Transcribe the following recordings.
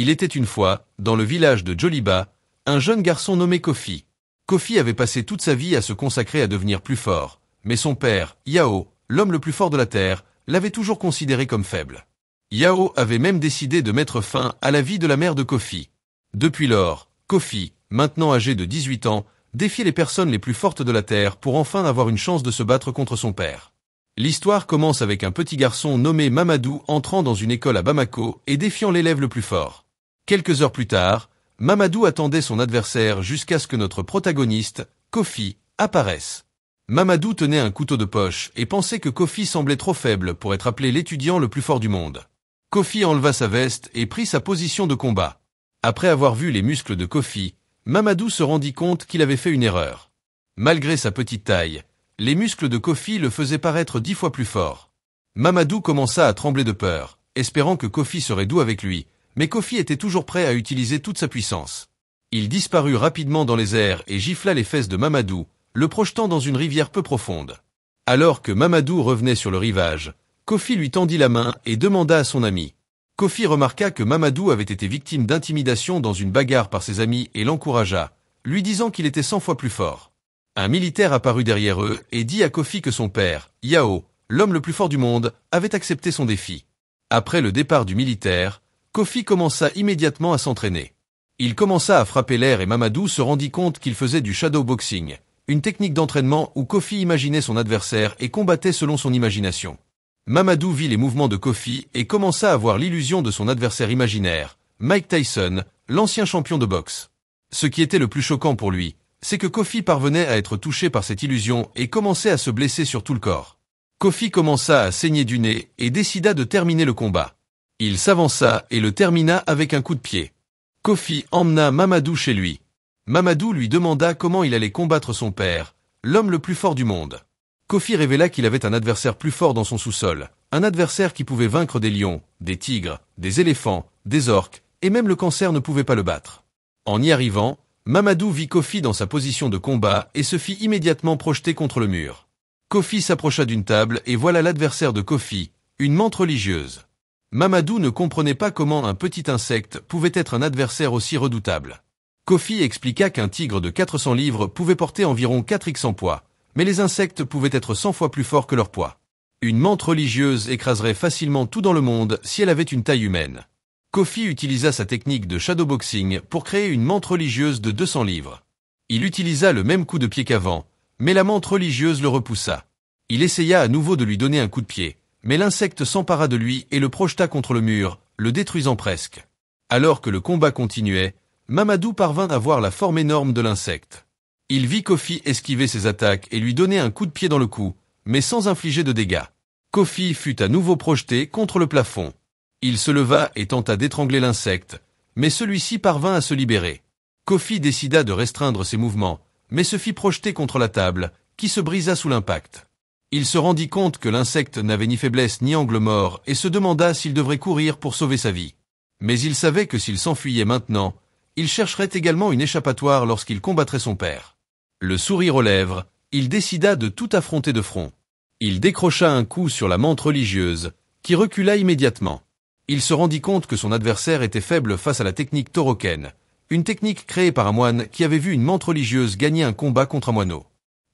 Il était une fois, dans le village de Joliba, un jeune garçon nommé Kofi. Kofi avait passé toute sa vie à se consacrer à devenir plus fort, mais son père, Yao, l'homme le plus fort de la Terre, l'avait toujours considéré comme faible. Yao avait même décidé de mettre fin à la vie de la mère de Kofi. Depuis lors, Kofi, maintenant âgé de 18 ans, défiait les personnes les plus fortes de la Terre pour enfin avoir une chance de se battre contre son père. L'histoire commence avec un petit garçon nommé Mamadou entrant dans une école à Bamako et défiant l'élève le plus fort. Quelques heures plus tard, Mamadou attendait son adversaire jusqu'à ce que notre protagoniste, Kofi, apparaisse. Mamadou tenait un couteau de poche et pensait que Kofi semblait trop faible pour être appelé l'étudiant le plus fort du monde. Kofi enleva sa veste et prit sa position de combat. Après avoir vu les muscles de Kofi, Mamadou se rendit compte qu'il avait fait une erreur. Malgré sa petite taille, les muscles de Kofi le faisaient paraître 10 fois plus fort. Mamadou commença à trembler de peur, espérant que Kofi serait doux avec lui, mais Kofi était toujours prêt à utiliser toute sa puissance. Il disparut rapidement dans les airs et gifla les fesses de Mamadou, le projetant dans une rivière peu profonde. Alors que Mamadou revenait sur le rivage, Kofi lui tendit la main et demanda à son ami. Kofi remarqua que Mamadou avait été victime d'intimidation dans une bagarre par ses amis et l'encouragea, lui disant qu'il était 100 fois plus fort. Un militaire apparut derrière eux et dit à Kofi que son père, Yao, l'homme le plus fort du monde, avait accepté son défi. Après le départ du militaire, Kofi commença immédiatement à s'entraîner. Il commença à frapper l'air et Mamadou se rendit compte qu'il faisait du shadow boxing, une technique d'entraînement où Kofi imaginait son adversaire et combattait selon son imagination. Mamadou vit les mouvements de Kofi et commença à avoir l'illusion de son adversaire imaginaire, Mike Tyson, l'ancien champion de boxe. Ce qui était le plus choquant pour lui, c'est que Kofi parvenait à être touché par cette illusion et commençait à se blesser sur tout le corps. Kofi commença à saigner du nez et décida de terminer le combat. Il s'avança et le termina avec un coup de pied. Kofi emmena Mamadou chez lui. Mamadou lui demanda comment il allait combattre son père, l'homme le plus fort du monde. Kofi révéla qu'il avait un adversaire plus fort dans son sous-sol, un adversaire qui pouvait vaincre des lions, des tigres, des éléphants, des orques, et même le cancer ne pouvait pas le battre. En y arrivant, Mamadou vit Kofi dans sa position de combat et se fit immédiatement projeter contre le mur. Kofi s'approcha d'une table et voilà l'adversaire de Kofi, une menthe religieuse. Mamadou ne comprenait pas comment un petit insecte pouvait être un adversaire aussi redoutable. Kofi expliqua qu'un tigre de 400 livres pouvait porter environ 4x en poids, mais les insectes pouvaient être 100 fois plus forts que leur poids. Une menthe religieuse écraserait facilement tout dans le monde si elle avait une taille humaine. Kofi utilisa sa technique de shadowboxing pour créer une menthe religieuse de 200 livres. Il utilisa le même coup de pied qu'avant, mais la menthe religieuse le repoussa. Il essaya à nouveau de lui donner un coup de pied, mais l'insecte s'empara de lui et le projeta contre le mur, le détruisant presque. Alors que le combat continuait, Mamadou parvint à voir la forme énorme de l'insecte. Il vit Kofi esquiver ses attaques et lui donner un coup de pied dans le cou, mais sans infliger de dégâts. Kofi fut à nouveau projeté contre le plafond. Il se leva et tenta d'étrangler l'insecte, mais celui-ci parvint à se libérer. Kofi décida de restreindre ses mouvements, mais se fit projeter contre la table, qui se brisa sous l'impact. Il se rendit compte que l'insecte n'avait ni faiblesse ni angle mort et se demanda s'il devrait courir pour sauver sa vie. Mais il savait que s'il s'enfuyait maintenant, il chercherait également une échappatoire lorsqu'il combattrait son père. Le sourire aux lèvres, il décida de tout affronter de front. Il décrocha un coup sur la menthe religieuse, qui recula immédiatement. Il se rendit compte que son adversaire était faible face à la technique Toroken, une technique créée par un moine qui avait vu une menthe religieuse gagner un combat contre un moineau.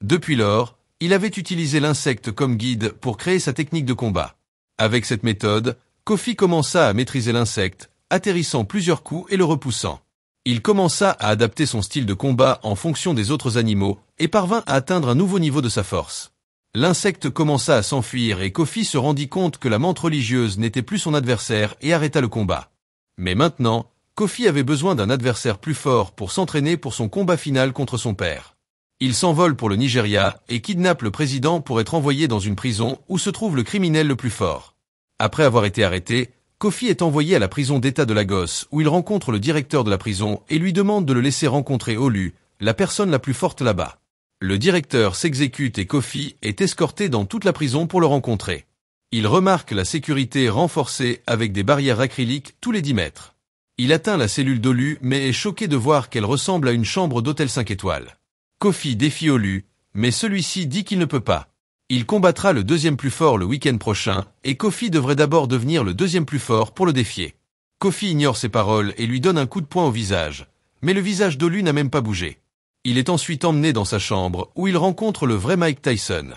Depuis lors, il avait utilisé l'insecte comme guide pour créer sa technique de combat. Avec cette méthode, Kofi commença à maîtriser l'insecte, atterrissant plusieurs coups et le repoussant. Il commença à adapter son style de combat en fonction des autres animaux et parvint à atteindre un nouveau niveau de sa force. L'insecte commença à s'enfuir et Kofi se rendit compte que la menthe religieuse n'était plus son adversaire et arrêta le combat. Mais maintenant, Kofi avait besoin d'un adversaire plus fort pour s'entraîner pour son combat final contre son père. Il s'envole pour le Nigeria et kidnappe le président pour être envoyé dans une prison où se trouve le criminel le plus fort. Après avoir été arrêté, Kofi est envoyé à la prison d'État de Lagos où il rencontre le directeur de la prison et lui demande de le laisser rencontrer Olu, la personne la plus forte là-bas. Le directeur s'exécute et Kofi est escorté dans toute la prison pour le rencontrer. Il remarque la sécurité renforcée avec des barrières acryliques tous les 10 mètres. Il atteint la cellule d'Olu mais est choqué de voir qu'elle ressemble à une chambre d'hôtel 5 étoiles. Kofi défie Olu, mais celui-ci dit qu'il ne peut pas. Il combattra le deuxième plus fort le week-end prochain, et Kofi devrait d'abord devenir le deuxième plus fort pour le défier. Kofi ignore ses paroles et lui donne un coup de poing au visage, mais le visage d'Olu n'a même pas bougé. Il est ensuite emmené dans sa chambre où il rencontre le vrai Mike Tyson.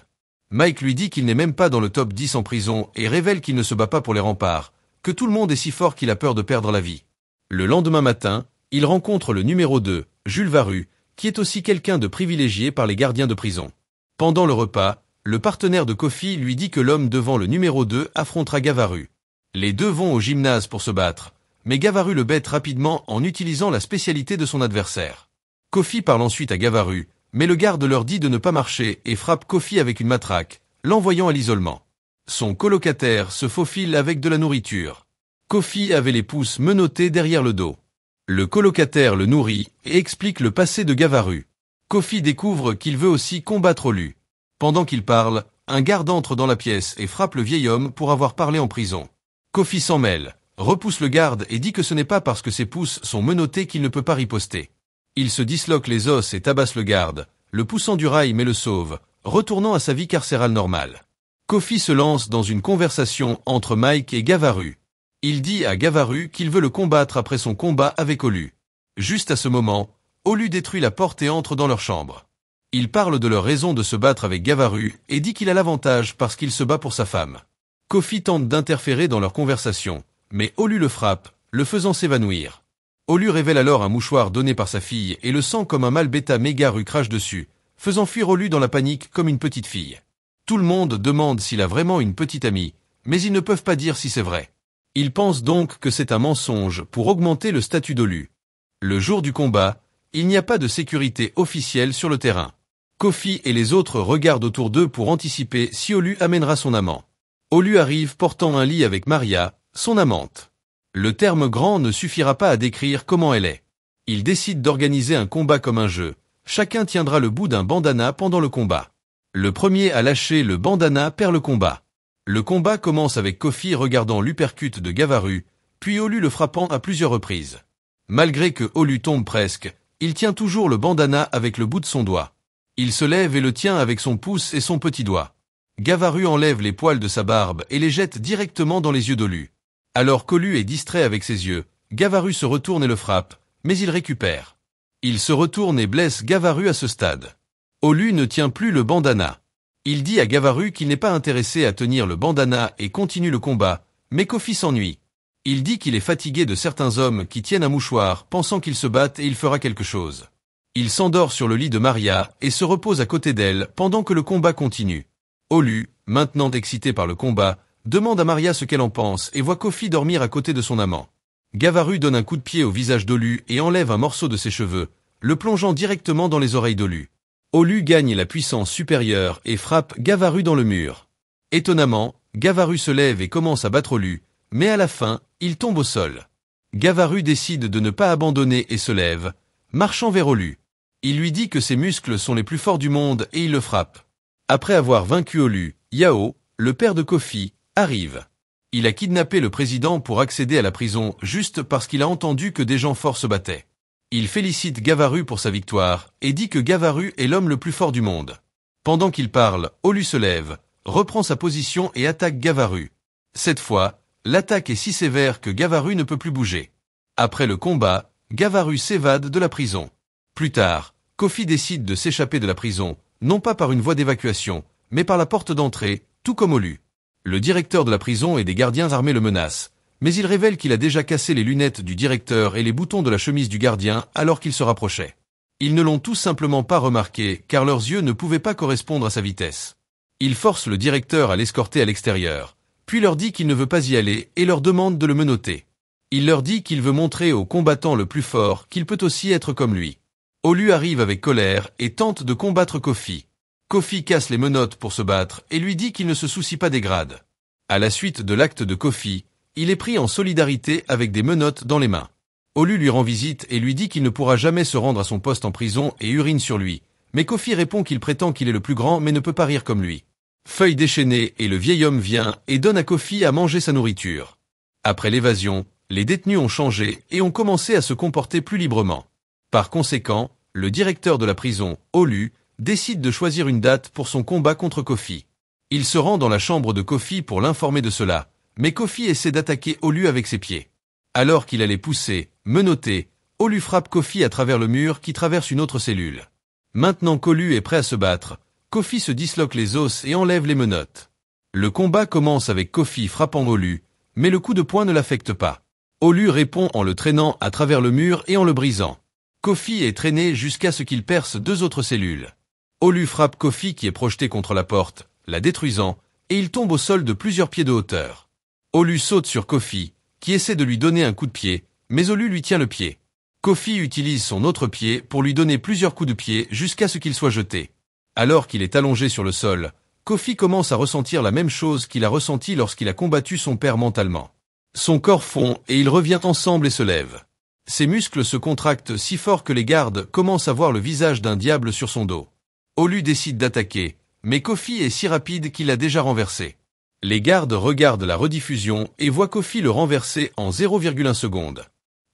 Mike lui dit qu'il n'est même pas dans le top 10 en prison et révèle qu'il ne se bat pas pour les remparts, que tout le monde est si fort qu'il a peur de perdre la vie. Le lendemain matin, il rencontre le numéro 2, Jules Varu, qui est aussi quelqu'un de privilégié par les gardiens de prison. Pendant le repas, le partenaire de Kofi lui dit que l'homme devant le numéro 2 affrontera Gavaru. Les deux vont au gymnase pour se battre, mais Gavaru le bête rapidement en utilisant la spécialité de son adversaire. Kofi parle ensuite à Gavaru, mais le garde leur dit de ne pas marcher et frappe Kofi avec une matraque, l'envoyant à l'isolement. Son colocataire se faufile avec de la nourriture. Kofi avait les pouces menottés derrière le dos. Le colocataire le nourrit et explique le passé de Gavaru. Kofi découvre qu'il veut aussi combattre Olu. Pendant qu'il parle, un garde entre dans la pièce et frappe le vieil homme pour avoir parlé en prison. Kofi s'en mêle, repousse le garde et dit que ce n'est pas parce que ses pouces sont menottés qu'il ne peut pas riposter. Il se disloque les os et tabasse le garde, le poussant du rail mais le sauve, retournant à sa vie carcérale normale. Kofi se lance dans une conversation entre Mike et Gavaru. Il dit à Gavaru qu'il veut le combattre après son combat avec Olu. Juste à ce moment, Olu détruit la porte et entre dans leur chambre. Il parle de leur raison de se battre avec Gavaru et dit qu'il a l'avantage parce qu'il se bat pour sa femme. Kofi tente d'interférer dans leur conversation, mais Olu le frappe, le faisant s'évanouir. Olu révèle alors un mouchoir donné par sa fille et le sent comme un mal bêta méga crache dessus, faisant fuir Olu dans la panique comme une petite fille. Tout le monde demande s'il a vraiment une petite amie, mais ils ne peuvent pas dire si c'est vrai. Ils pensent donc que c'est un mensonge pour augmenter le statut d'Olu. Le jour du combat, il n'y a pas de sécurité officielle sur le terrain. Kofi et les autres regardent autour d'eux pour anticiper si Olu amènera son amant. Olu arrive portant un lit avec Maria, son amante. Le terme grand ne suffira pas à décrire comment elle est. Ils décident d'organiser un combat comme un jeu. Chacun tiendra le bout d'un bandana pendant le combat. Le premier à lâcher le bandana perd le combat. Le combat commence avec Kofi regardant l'uppercut de Gavaru, puis Olu le frappant à plusieurs reprises. Malgré que Olu tombe presque, il tient toujours le bandana avec le bout de son doigt. Il se lève et le tient avec son pouce et son petit doigt. Gavaru enlève les poils de sa barbe et les jette directement dans les yeux d'Olu. Alors qu'Olu est distrait avec ses yeux, Gavaru se retourne et le frappe, mais il récupère. Il se retourne et blesse Gavaru à ce stade. Olu ne tient plus le bandana. Il dit à Gavaru qu'il n'est pas intéressé à tenir le bandana et continue le combat, mais Kofi s'ennuie. Il dit qu'il est fatigué de certains hommes qui tiennent un mouchoir, pensant qu'ils se battent et il fera quelque chose. Il s'endort sur le lit de Maria et se repose à côté d'elle pendant que le combat continue. Olu, maintenant excité par le combat, demande à Maria ce qu'elle en pense et voit Kofi dormir à côté de son amant. Gavaru donne un coup de pied au visage d'Olu et enlève un morceau de ses cheveux, le plongeant directement dans les oreilles d'Olu. Olu gagne la puissance supérieure et frappe Gavaru dans le mur. Étonnamment, Gavaru se lève et commence à battre Olu, mais à la fin, il tombe au sol. Gavaru décide de ne pas abandonner et se lève, marchant vers Olu. Il lui dit que ses muscles sont les plus forts du monde et il le frappe. Après avoir vaincu Olu, Yao, le père de Kofi, arrive. Il a kidnappé le président pour accéder à la prison juste parce qu'il a entendu que des gens forts se battaient. Il félicite Gavaru pour sa victoire et dit que Gavaru est l'homme le plus fort du monde. Pendant qu'il parle, Olu se lève, reprend sa position et attaque Gavaru. Cette fois, l'attaque est si sévère que Gavaru ne peut plus bouger. Après le combat, Gavaru s'évade de la prison. Plus tard, Kofi décide de s'échapper de la prison, non pas par une voie d'évacuation, mais par la porte d'entrée, tout comme Olu. Le directeur de la prison et des gardiens armés le menacent, mais il révèle qu'il a déjà cassé les lunettes du directeur et les boutons de la chemise du gardien alors qu'il se rapprochait. Ils ne l'ont tout simplement pas remarqué car leurs yeux ne pouvaient pas correspondre à sa vitesse. Il force le directeur à l'escorter à l'extérieur, puis leur dit qu'il ne veut pas y aller et leur demande de le menotter. Il leur dit qu'il veut montrer au combattant le plus fort qu'il peut aussi être comme lui. Olu arrive avec colère et tente de combattre Kofi. Kofi casse les menottes pour se battre et lui dit qu'il ne se soucie pas des grades. À la suite de l'acte de Kofi, il est pris en solidarité avec des menottes dans les mains. Olu lui rend visite et lui dit qu'il ne pourra jamais se rendre à son poste en prison et urine sur lui, mais Kofi répond qu'il prétend qu'il est le plus grand mais ne peut pas rire comme lui. Feuille déchaînée et le vieil homme vient et donne à Kofi à manger sa nourriture. Après l'évasion, les détenus ont changé et ont commencé à se comporter plus librement. Par conséquent, le directeur de la prison, Olu, décide de choisir une date pour son combat contre Kofi. Il se rend dans la chambre de Kofi pour l'informer de cela, mais Kofi essaie d'attaquer Olu avec ses pieds. Alors qu'il allait pousser, menotté, Olu frappe Kofi à travers le mur qui traverse une autre cellule. Maintenant qu'Olu est prêt à se battre, Kofi se disloque les os et enlève les menottes. Le combat commence avec Kofi frappant Olu, mais le coup de poing ne l'affecte pas. Olu répond en le traînant à travers le mur et en le brisant. Kofi est traîné jusqu'à ce qu'il perce 2 autres cellules. Olu frappe Kofi qui est projeté contre la porte, la détruisant, et il tombe au sol de plusieurs pieds de hauteur. Olu saute sur Kofi, qui essaie de lui donner un coup de pied, mais Olu lui tient le pied. Kofi utilise son autre pied pour lui donner plusieurs coups de pied jusqu'à ce qu'il soit jeté. Alors qu'il est allongé sur le sol, Kofi commence à ressentir la même chose qu'il a ressenti lorsqu'il a combattu son père mentalement. Son corps fond et ils reviennent ensemble et se lèvent. Ses muscles se contractent si fort que les gardes commencent à voir le visage d'un diable sur son dos. Olu décide d'attaquer, mais Kofi est si rapide qu'il l'a déjà renversé. Les gardes regardent la rediffusion et voient Kofi le renverser en 0,1 seconde.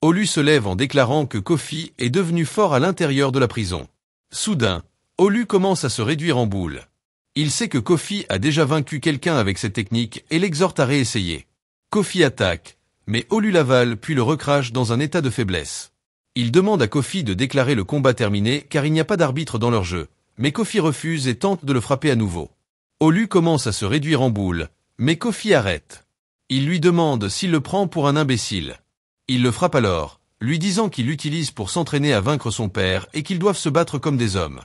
Olu se lève en déclarant que Kofi est devenu fort à l'intérieur de la prison. Soudain, Olu commence à se réduire en boule. Il sait que Kofi a déjà vaincu quelqu'un avec cette technique et l'exhorte à réessayer. Kofi attaque, mais Olu l'avale puis le recrache dans un état de faiblesse. Il demande à Kofi de déclarer le combat terminé car il n'y a pas d'arbitre dans leur jeu, mais Kofi refuse et tente de le frapper à nouveau. Olu commence à se réduire en boule, mais Kofi arrête. Il lui demande s'il le prend pour un imbécile. Il le frappe alors, lui disant qu'il l'utilise pour s'entraîner à vaincre son père et qu'ils doivent se battre comme des hommes.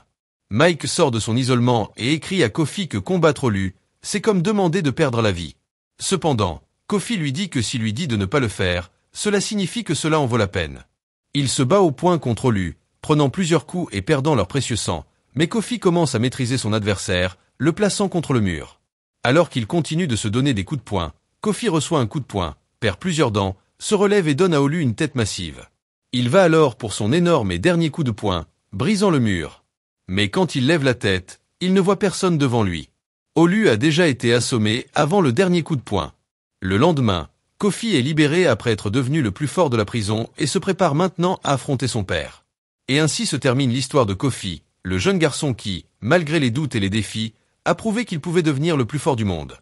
Mike sort de son isolement et écrit à Kofi que combattre Olu, c'est comme demander de perdre la vie. Cependant, Kofi lui dit que s'il lui dit de ne pas le faire, cela signifie que cela en vaut la peine. Il se bat au poing contre Olu, prenant plusieurs coups et perdant leur précieux sang, mais Kofi commence à maîtriser son adversaire, le plaçant contre le mur. Alors qu'il continue de se donner des coups de poing, Kofi reçoit un coup de poing, perd plusieurs dents, se relève et donne à Olu une tête massive. Il va alors pour son énorme et dernier coup de poing, brisant le mur. Mais quand il lève la tête, il ne voit personne devant lui. Olu a déjà été assommé avant le dernier coup de poing. Le lendemain, Kofi est libéré après être devenu le plus fort de la prison et se prépare maintenant à affronter son père. Et ainsi se termine l'histoire de Kofi, le jeune garçon qui, malgré les doutes et les défis, a prouvé qu'il pouvait devenir le plus fort du monde.